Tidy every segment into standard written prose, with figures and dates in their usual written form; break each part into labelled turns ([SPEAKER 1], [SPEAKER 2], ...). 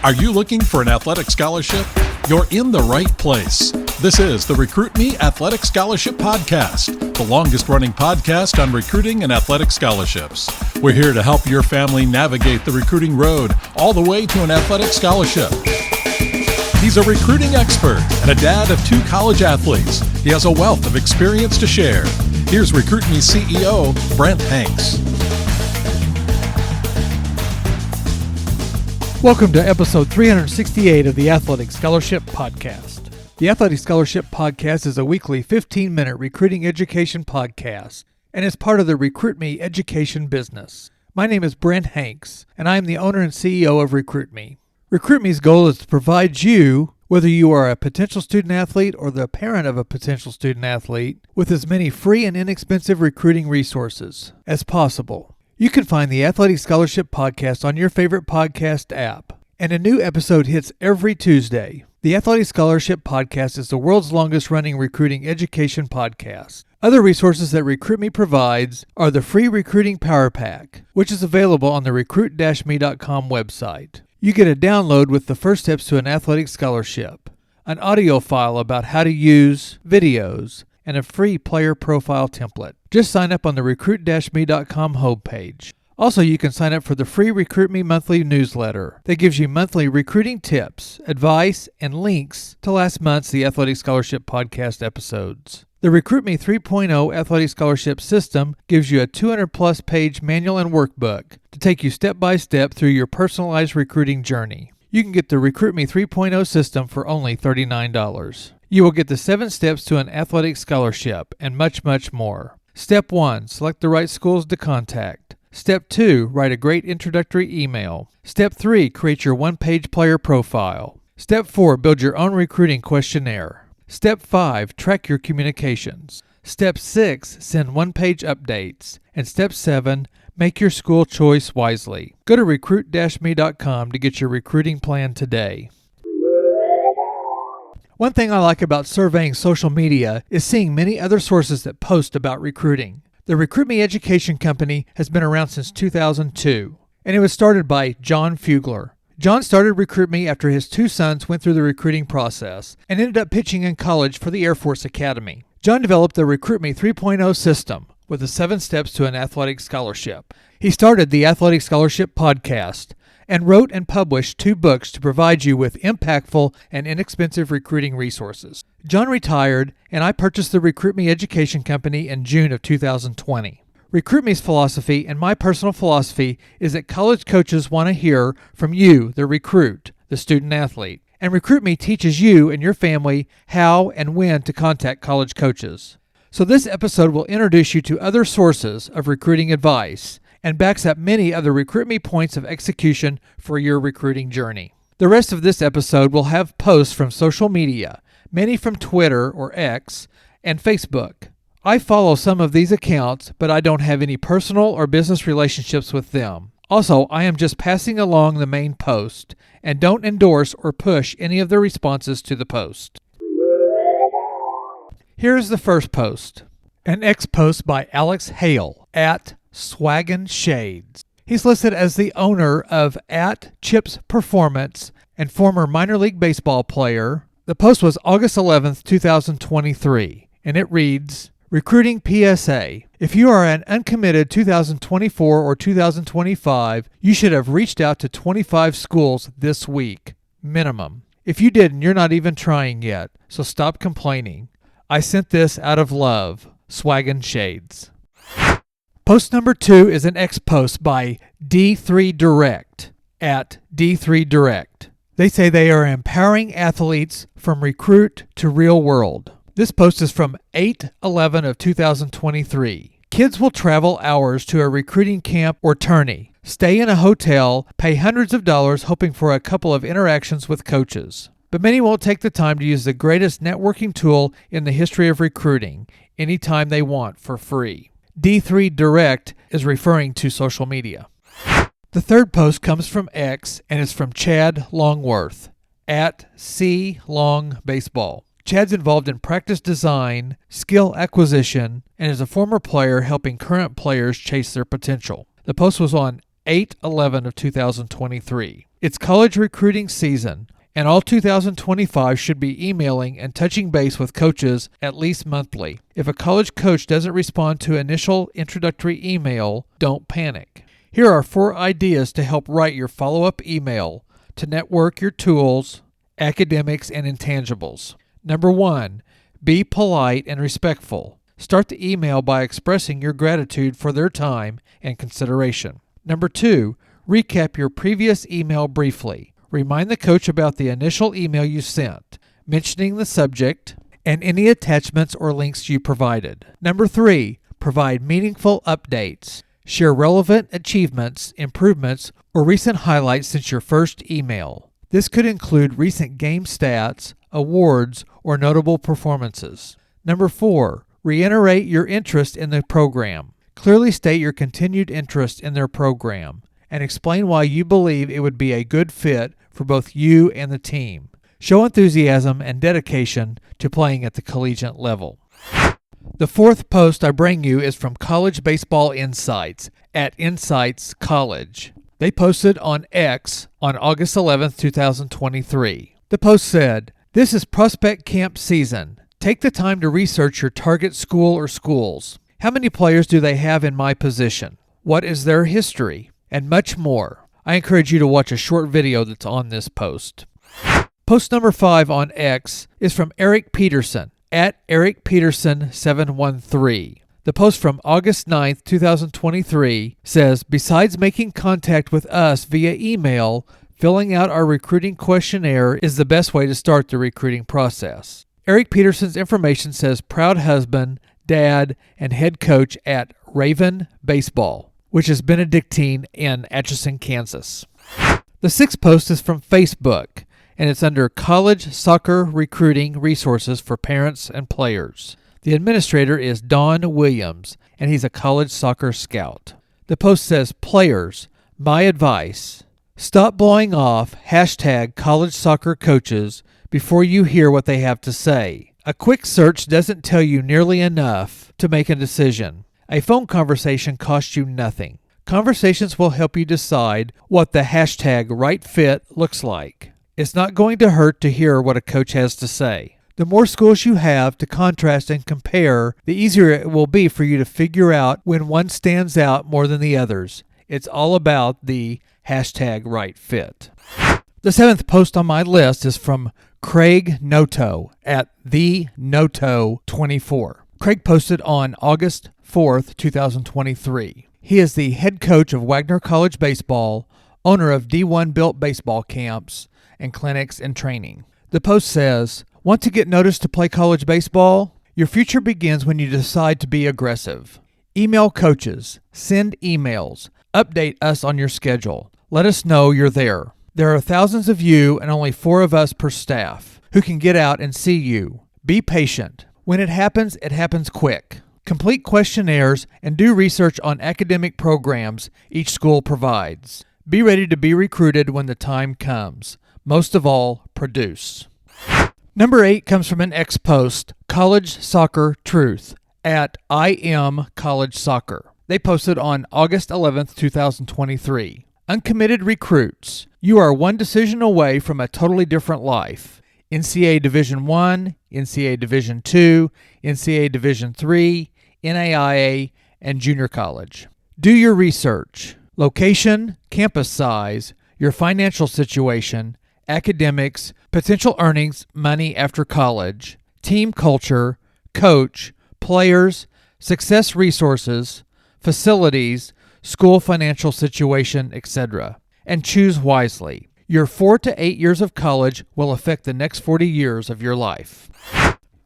[SPEAKER 1] Are you looking for an athletic scholarship? You're in the right place. This is the Recruit Me Athletic Scholarship Podcast, the longest-running podcast on recruiting and athletic scholarships. We're here to help your family navigate the recruiting road all the way to an athletic scholarship. He's a recruiting expert and a dad of 2 college athletes. He has a wealth of experience to share. Here's Recruit Me CEO, Brent Hanks.
[SPEAKER 2] Welcome to episode 368 of the Athletic Scholarship Podcast. The Athletic Scholarship Podcast is a weekly 15-minute recruiting education podcast and is part of the Recruit Me education business. My name is Brent Hanks, and I am the owner and CEO of Recruit Me. Recruit Me's goal is to provide you, whether you are a potential student athlete or the parent of a potential student athlete, with as many free and inexpensive recruiting resources as possible. You can find the Athletic Scholarship Podcast on your favorite podcast app, and a new episode hits every Tuesday. The Athletic Scholarship Podcast is the world's longest-running recruiting education podcast. Other resources that Recruit Me provides are the free Recruiting Power Pack, which is available on the recruit-me.com website. You get a download with the first steps to an athletic scholarship, an audio file about how to use videos, and a free player profile template. Just sign up on the recruit-me.com homepage. Also, you can sign up for the free Recruit Me monthly newsletter that gives you monthly recruiting tips, advice, and links to last month's The Athletic Scholarship Podcast episodes. The Recruit Me 3.0 Athletic Scholarship System gives you a 200-plus page manual and workbook to take you step-by-step through your personalized recruiting journey. You can get the Recruit Me 3.0 system for only $39. You will get the 7 steps to an athletic scholarship and much, much more. Step 1, select the right schools to contact. Step 2, write a great introductory email. Step 3, create your one-page player profile. Step 4, build your own recruiting questionnaire. Step 5, track your communications. Step 6, send one-page updates. And Step 7, make your school choice wisely. Go to recruit-me.com to get your recruiting plan today. One thing I like about surveying social media is seeing many other sources that post about recruiting. The Recruit Me Education Company has been around since 2002, and it was started by John Fugler. John started Recruit Me after his 2 sons went through the recruiting process and ended up pitching in college for the Air Force Academy. John developed the Recruit Me 3.0 system with the 7 steps to an athletic scholarship. He started the Athletic Scholarship Podcast and wrote and published 2 books to provide you with impactful and inexpensive recruiting resources. John retired, and I purchased the Recruit Me Education Company in June of 2020. Recruit Me's philosophy and my personal philosophy is that college coaches want to hear from you, the recruit, the student athlete. And Recruit Me teaches you and your family how and when to contact college coaches. So this episode will introduce you to other sources of recruiting advice and backs up many other Recruit Me points of execution for your recruiting journey. The rest of this episode will have posts from social media, many from Twitter or X and Facebook. I follow some of these accounts, but I don't have any personal or business relationships with them. Also, I am just passing along the main post and don't endorse or push any of the responses to the post. Here's the first post, an X post by Alex Hale at Swaggin' Shades. He's listed as the owner of @Chips Performance and former minor league baseball player. The post was August 11th, 2023, and it reads, Recruiting PSA. If you are an uncommitted 2024 or 2025, you should have reached out to 25 schools this week, minimum. If you didn't, you're not even trying yet, so stop complaining. I sent this out of love. Swaggin' Shades. Post number 2 is an X post by D3 Direct at D3 Direct. They say they are empowering athletes from recruit to real world. This post is from 8/11 of 2023. Kids will travel hours to a recruiting camp or tourney, stay in a hotel, pay hundreds of dollars hoping for a couple of interactions with coaches. But many won't take the time to use the greatest networking tool in the history of recruiting anytime they want for free. D3 Direct is referring to social media. The third post comes from X and is from Chad Longworth at C Long Baseball. Chad's involved in practice design, skill acquisition, and is a former player helping current players chase their potential. The post was on 8/11 of 2023. It's college recruiting season, and all 2025 should be emailing and touching base with coaches at least monthly. If a college coach doesn't respond to initial introductory email, don't panic. Here are 4 ideas to help write your follow-up email to network your tools, academics, and intangibles. Number 1, be polite and respectful. Start the email by expressing your gratitude for their time and consideration. Number 2, recap your previous email briefly. Remind the coach about the initial email you sent, mentioning the subject and any attachments or links you provided. Number 3, provide meaningful updates. Share relevant achievements, improvements, or recent highlights since your first email. This could include recent game stats, awards, or notable performances. Number 4, reiterate your interest in the program. Clearly state your continued interest in their program and explain why you believe it would be a good fit for both you and the team. Show enthusiasm and dedication to playing at the collegiate level. The 4th post I bring you is from College Baseball Insights at Insights College. They posted on X on August 11th, 2023. The post said, "This is prospect camp season. Take the time to research your target school or schools. How many players do they have in my position? What is their history? And much more." I encourage you to watch a short video that's on this post. Post number 5 on X is from Eric Peterson at Eric Peterson 713. The post from August 9th, 2023 says, "Besides making contact with us via email, filling out our recruiting questionnaire is the best way to start the recruiting process." Eric Peterson's information says proud husband, dad, and head coach at Raven Baseball, which is Benedictine in Atchison, Kansas. The 6th post is from Facebook, and it's under College Soccer Recruiting Resources for Parents and Players. The administrator is Don Williams, and he's a college soccer scout. The post says, "Players, my advice, stop blowing off #college soccer coaches before you hear what they have to say. A quick search doesn't tell you nearly enough to make a decision. A phone conversation costs you nothing. Conversations will help you decide what the #right fit looks like. It's not going to hurt to hear what a coach has to say. The more schools you have to contrast and compare, the easier it will be for you to figure out when one stands out more than the others. It's all about the #right fit." The 7th post on my list is from Craig Noto at the Noto24. Craig posted on August 4th, 2023. He is the head coach of Wagner College Baseball, owner of D1 Built Baseball Camps and Clinics and Training. The post says, "Want to get noticed to play college baseball? Your future begins when you decide to be aggressive. Email coaches, send emails, update us on your schedule. Let us know you're there. There are thousands of you and only 4 of us per staff who can get out and see you. Be patient. When it happens quick. Complete questionnaires and do research on academic programs each school provides. Be ready to be recruited when the time comes. Most of all, produce." Number 8 comes from an X post, College Soccer Truth, at I Am College Soccer. They posted on August 11th, 2023. "Uncommitted recruits, you are one decision away from a totally different life. NCAA Division I, NCAA Division II, NCAA Division III, NAIA, and junior college. Do your research. Location, campus size, your financial situation, academics, potential earnings, money after college, team culture, coach, players, success resources, facilities, school financial situation, etc. And choose wisely. Your 4 to 8 years of college will affect the next 40 years of your life."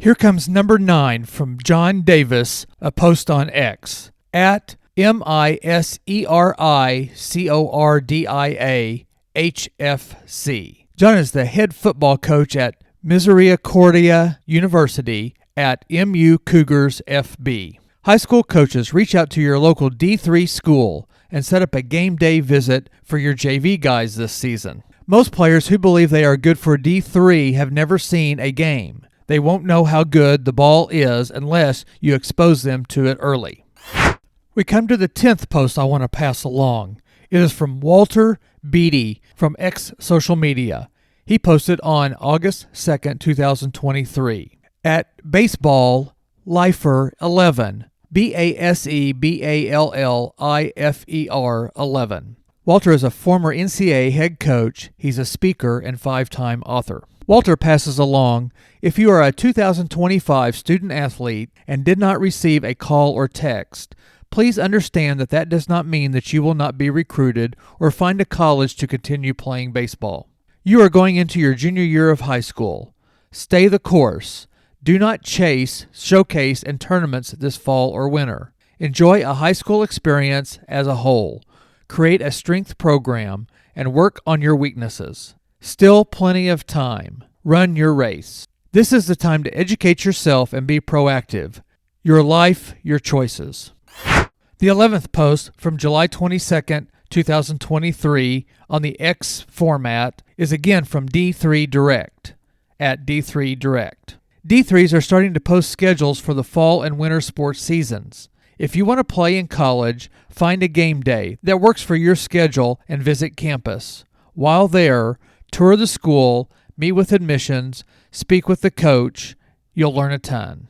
[SPEAKER 2] Here comes number 9 from John Davis, a post on X, at MISERICORDIA-HFC. John is the head football coach at Misericordia University at MU Cougars FB. High school coaches, reach out to your local D3 school and set up a game day visit for your JV guys this season. Most players who believe they are good for D3 have never seen a game. They won't know how good the ball is unless you expose them to it early. We come to the 10th post I want to pass along. It is from Walter Beatty from X Social Media. He posted on August 2nd, 2023. At Baseball Lifer 11, BASEBALLIFER 11. Walter is a former NCAA head coach. He's a speaker and 5-time author. Walter passes along, if you are a 2025 student athlete and did not receive a call or text, please understand that that does not mean that you will not be recruited or find a college to continue playing baseball. You are going into your junior year of high school. Stay the course. Do not chase, showcase, and tournaments this fall or winter. Enjoy a high school experience as a whole. Create a strength program and work on your weaknesses. Still plenty of time. Run your race. This is the time to educate yourself and be proactive. Your life, your choices. The 11th post from July 22nd, 2023 on the X format is again from D3 Direct at D3 Direct. D3s are starting to post schedules for the fall and winter sports seasons. If you want to play in college, find a game day that works for your schedule and visit campus. While there, tour the school, meet with admissions, speak with the coach. You'll learn a ton.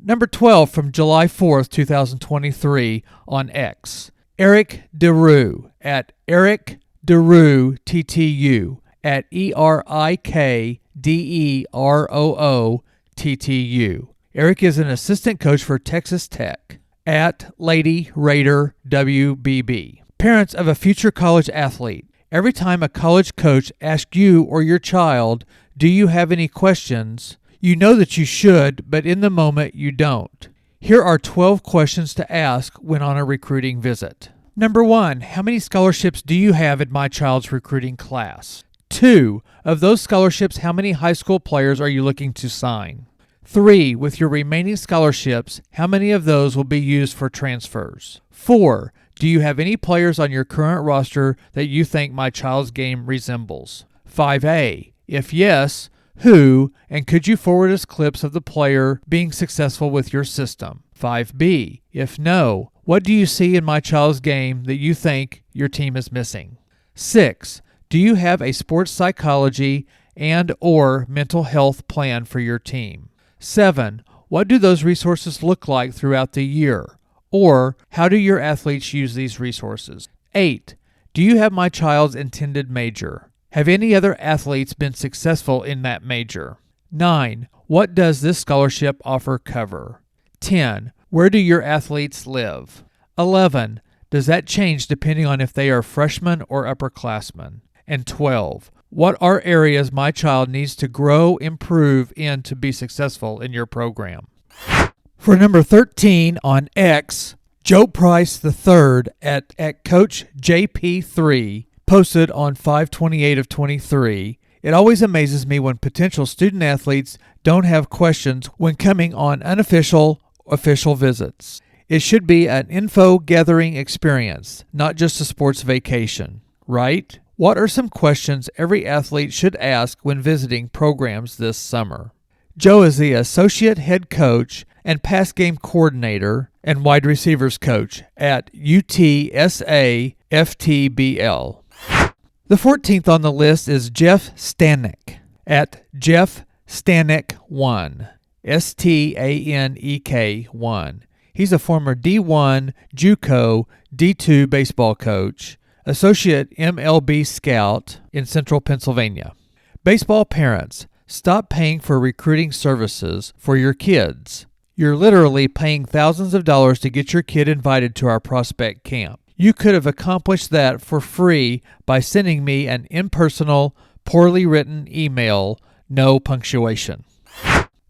[SPEAKER 2] Number 12 from July 4th, 2023 on X. Eric DeRue at Eric DeRue TTU at ErikDerootTTU. Eric is an assistant coach for Texas Tech at Lady Raider WBB. Parents of a future college athlete. Every time a college coach asks you or your child, do you have any questions? You know that you should, but in the moment you don't. Here are 12 questions to ask when on a recruiting visit. Number 1, how many scholarships do you have in my child's recruiting class? 2, of those scholarships, how many high school players are you looking to sign? 3, with your remaining scholarships, how many of those will be used for transfers? 4, do you have any players on your current roster that you think my child's game resembles? 5A, if yes, who, and could you forward us clips of the player being successful with your system? 5B, if no, what do you see in my child's game that you think your team is missing? 6, do you have a sports psychology and or mental health plan for your team? 7, what do those resources look like throughout the year? Or how do your athletes use these resources? 8, do you have my child's intended major? Have any other athletes been successful in that major? 9, what does this scholarship offer cover? 10, where do your athletes live? 11, does that change depending on if they are freshmen or upperclassmen? And 12, what are areas my child needs to grow, improve in to be successful in your program? For number 13 on X, Joe Price III at Coach JP3 posted on 5/28 of 23. It always amazes me when potential student athletes don't have questions when coming on unofficial official visits. It should be an info gathering experience, not just a sports vacation, right? What are some questions every athlete should ask when visiting programs this summer? Joe is the associate head coach and pass game coordinator and wide receivers coach at UTSA FTBL. The 14th on the list is Jeff Stanek at Jeff Stanek 1, STANEK 1. He's a former D1, JUCO, D2 baseball coach, associate MLB scout in Central Pennsylvania. Baseball parents, stop paying for recruiting services for your kids. You're literally paying thousands of dollars to get your kid invited to our prospect camp. You could have accomplished that for free by sending me an impersonal, poorly written email, no punctuation.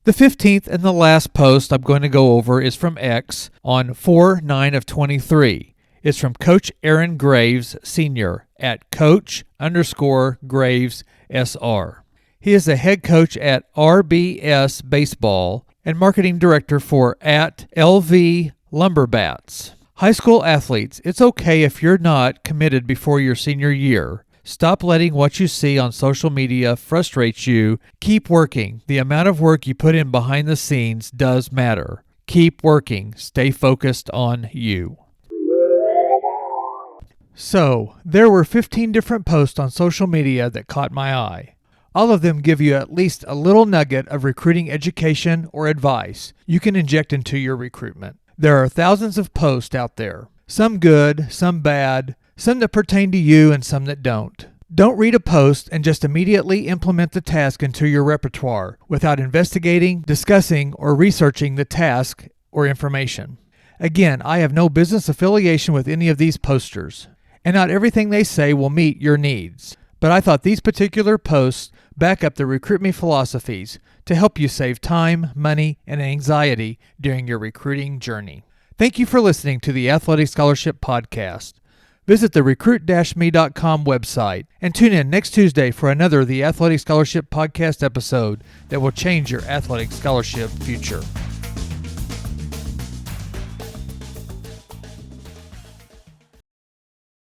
[SPEAKER 2] The 15th and the last post I'm going to go over is from X on 4/9 of 23. It's from Coach Aaron Graves, Sr. at Coach_Graves SR. He is the head coach at RBS Baseball and marketing director for at LV Lumberbats. High school athletes, it's okay if you're not committed before your senior year. Stop letting what you see on social media frustrate you. Keep working. The amount of work you put in behind the scenes does matter. Keep working. Stay focused on you. So, there were 15 different posts on social media that caught my eye. All of them give you at least a little nugget of recruiting education or advice you can inject into your recruitment. There are thousands of posts out there, some good, some bad, some that pertain to you and some that don't. Don't read a post and just immediately implement the task into your repertoire without investigating, discussing, or researching the task or information. Again, I have no business affiliation with any of these posters, and not everything they say will meet your needs. But I thought these particular posts back up the Recruit Me philosophies to help you save time, money, and anxiety during your recruiting journey. Thank you for listening to the Athletic Scholarship Podcast. Visit the recruit-me.com website and tune in next Tuesday for another The Athletic Scholarship Podcast episode that will change your athletic scholarship future.